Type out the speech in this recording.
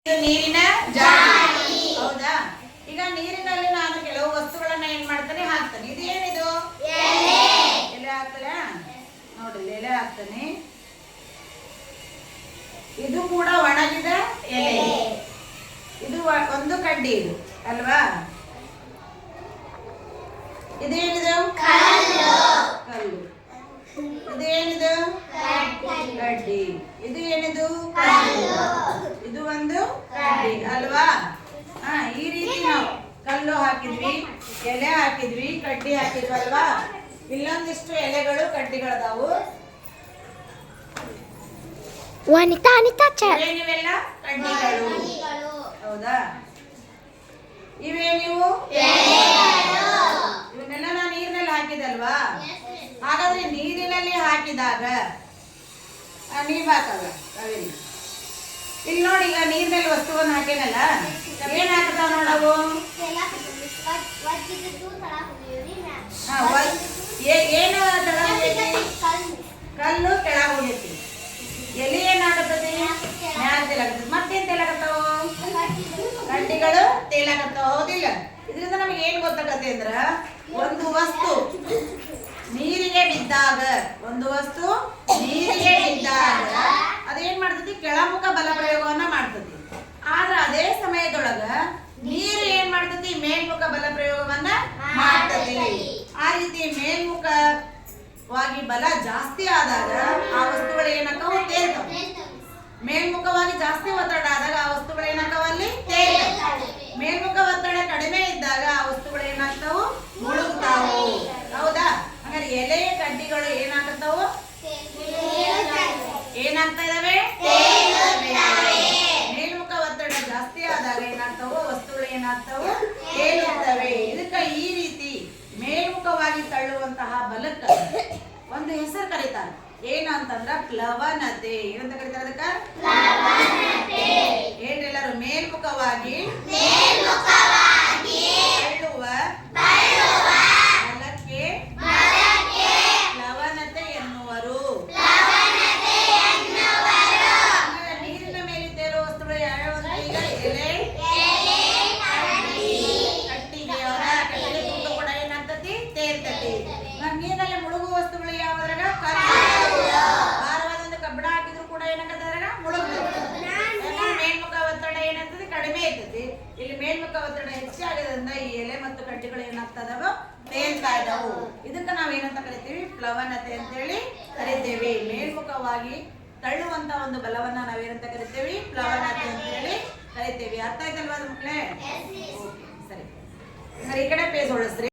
ನೀರಿನ ಜಾಡಿ. ಹೌದಾ? ಈಗ ನೀರಿನಲ್ಲಿ ನಾನು ಕೆಲವು ವಸ್ತುಗಳನ್ನ ಏನ್ ಮಾಡ್ತಾನೆ ಹಾಕ್ತಾನೆ. ಇದು ಏನಿದು? ಎಲೆ ಹಾಕ್ತಲ್ಲ ನೋಡ್ರಿ, ಎಲೆ ಹಾಕ್ತಾನೆ. ಇದು ಕೂಡ ಒಣಗಿದ ಎಲೆ. ಇದು ಒಂದು ಕಡ್ಡಿ ಇದು ಅಲ್ವಾ? ಇದೇನಿದು? ಕಲ್ಲು. ಇದೇನಿದು? ಕಡ್ಡಿ. ಇದು ಏನಿದು? ಇದು ಒಂದು ಕಡ್ಡಿ ಅಲ್ವಾ? ಈ ರೀತಿ ನಾವು ಕಲ್ಲು ಹಾಕಿದ್ವಿ, ಎಲೆ ಹಾಕಿದ್ವಿ, ಕಡ್ಡಿ ಹಾಕಿದ್ವಿ ಅಲ್ವಾ? ಇಲ್ಲೊಂದಿಷ್ಟು ಎಲೆಗಳು ಕಡ್ಡಿಗಳದಾವು. ಇವೆಲ್ಲ ಕಡ್ಡಿಗಳು. ಹೌದಾ? ಇವೇ ನೀವು ಇವನ್ನೆಲ್ಲ ನಾನು ನೀರಿನಲ್ಲಿ ಹಾಕಿದಲ್ವಾ? ಹಾಗಾದ್ರೆ ನೀರಿನಲ್ಲಿ ಹಾಕಿದಾಗ ನೀವ್ ಹಾಕಲ್ಲ ಕಾವೇರಿ. ಇಲ್ಲಿ ನೋಡಿ, ಈಗ ನೀರಿನಲ್ಲಿ ವಸ್ತುವನ್ನು ಹಾಕೇನಲ್ಲ, ಏನ್ ಹಾಕ್ತಾವ ನೋಡವು? ಏನು ತಳ ಹೋಗೈತಿ? ಕಲ್ಲು ಕೆಳ ಹೋಗೈತಿ. ಎಲೆ ಏನಾಗತ್ತದ? ಮ್ಯಾಲ ತೇಲಾಗತ್ತದ. ಮತ್ತೇನ್ ತೇಲಾಗತ್ತಾವ? ಕಡ್ಡಿಗಳು ತೇಲಾಗತ್ತಾವ. ಹೌದಿಲ್ಲ? ಇದರಿಂದ ನಮಗೆ ಏನ್ ಗೊತ್ತಾಗತ್ತೆ ಅಂದ್ರ, ಒಂದು ವಸ್ತು ನೀರಿಗೆ ಬಿದ್ದಾಗ ಅದೇನ್ ಮಾಡ್ತತಿ? ಕೆಳಮುಖ ಬಲ ಪ್ರಯೋಗವನ್ನ ಮಾಡ್ತತಿ. ಆದ್ರೆ ಅದೇ ಸಮಯದೊಳಗ ನೀರು ಏನ್ ಮಾಡ್ತತಿ? ಮೇಲ್ಮುಖ ಬಲ ಪ್ರಯೋಗವನ್ನ ಮಾಡ್ತತಿ. ಆ ರೀತಿ ಮೇಲ್ಮುಖವಾಗಿ ಬಲ ಜಾಸ್ತಿ ಆದಾಗ ಆ ವಸ್ತುಗಳು ಏನಾಗ್ತಾವ? ತೇಲ್ತಾವ. ಮೇಲ್ಮುಖವಾಗಿ ಜಾಸ್ತಿ ಒತ್ತಡ ಆದಾಗ ಆ ವಸ್ತುಗಳು ಏನಾಗ್ತಾವ? ಅಲ್ಲಿ ತೇಲ್ತಾವ. ಮೇಲ್ಮುಖ ಒತ್ತಡ ಕಡಿಮೆ ಇದ್ದಾಗ ಆ ವಸ್ತುಗಳು ಏನಾಗ್ತಾವು? ಮುಳುಗ್ತಾವು. ಹೌದಾ? ಹಾಗಾದ್ರೆ ಎಲೆ ಕಡ್ಡಿಗಳು ಏನಾಗ್ತಾವು? ಏನಾಗ್ತಾ ಇದಾವೆ? ಮೇಲ್ಮುಖ ಒತ್ತಡ ಜಾಸ್ತಿ ಆದಾಗ ಏನಾಗ್ತಾವು? ವಸ್ತುಗಳು ಏನಾಗ್ತಾವು? ತೇಲುತ್ತವೆ. ಇದಕ್ಕ ಈ ರೀತಿ ಮೇಲ್ಮುಖವಾಗಿ ತಳ್ಳುವಂತಹ ಬಲಕ್ಕ ಒಂದು ಹೆಸರು ಕರೀತಾರೆ. ಏನಂತಂದ್ರ ಪ್ಲವನತೆ. ಏನಂತ ಕರೀತಾರೆ ಅದಕ್ಕ? ಹೇಳ್ರಿ ಎಲ್ಲರೂ. ಮೇಲ್ಮುಖವಾಗಿ ತಳ್ಳುವ ಬಲಕ್ಕೆ ಪ್ಲವನತೆ ಎನ್ನುವರು. ನೀರಿನ ಮೇಲೆ ತೇಲುವ ವಸ್ತುಗಳು ಯಾವ್ಯಾವ? ಈಗ ಎಲೆ, ಕಟ್ಟಿಗೆ. ಕಟ್ಟಿಗೆ ತೂಕ ಕೂಡ ಏನಾಗ್ತತಿ? ತೇಲ್ತತಿ. ನೀರಿನಲ್ಲಿ ಮುಳುಗುವ ವಸ್ತುಗಳು ಯಾವ್ದ್ರಾಗ? ಭಾರವಾದ ಒಂದು ಕಬ್ಬಣ ಹಾಕಿದ್ರು ಕೂಡ ಏನಾಗತ್ತದ್ರಾಗ? ಮುಳುಗ್ತದೆ. ಮೇಲ್ಮುಖ ಒತ್ತಡ ಏನಾಗ್ತದೆ? ಕಡಿಮೆ ಇರ್ತದೆ. ಇಲ್ಲಿ ಮೇಲ್ಮುಖ ಒತ್ತಡ ಹೆಚ್ಚಾಗೋದ್ರಿಂದ ಈ ಎಲೆ ಮತ್ತು ಕಡ್ಡಿಗಳು ಏನಾಗ್ತದವ? ತೇಲ್ತಾ ಇದಾವು. ಇದಕ್ಕ ನಾವ್ ಏನಂತ ಕರಿತೀವಿ? ಪ್ಲವನತೆ ಅಂತ ಹೇಳಿ ಕರಿತೇವೆ. ಮೇಲ್ಮುಖವಾಗಿ ತಳ್ಳುವಂತ ಒಂದು ಬಲವನ್ನ ನಾವೇನಂತ ಕರಿತೇವಿ? ಪ್ಲವನತೆ ಅಂತ ಹೇಳಿ ಕರಿತೇವೆ. ಅರ್ಥ ಆಯ್ತಲ್ವಾ ಮಕ್ಕಳೇ? ಸರಿ, ಈ ಕಡೆ ಪೇಜ್ ಹೊಳಸ್ರಿ.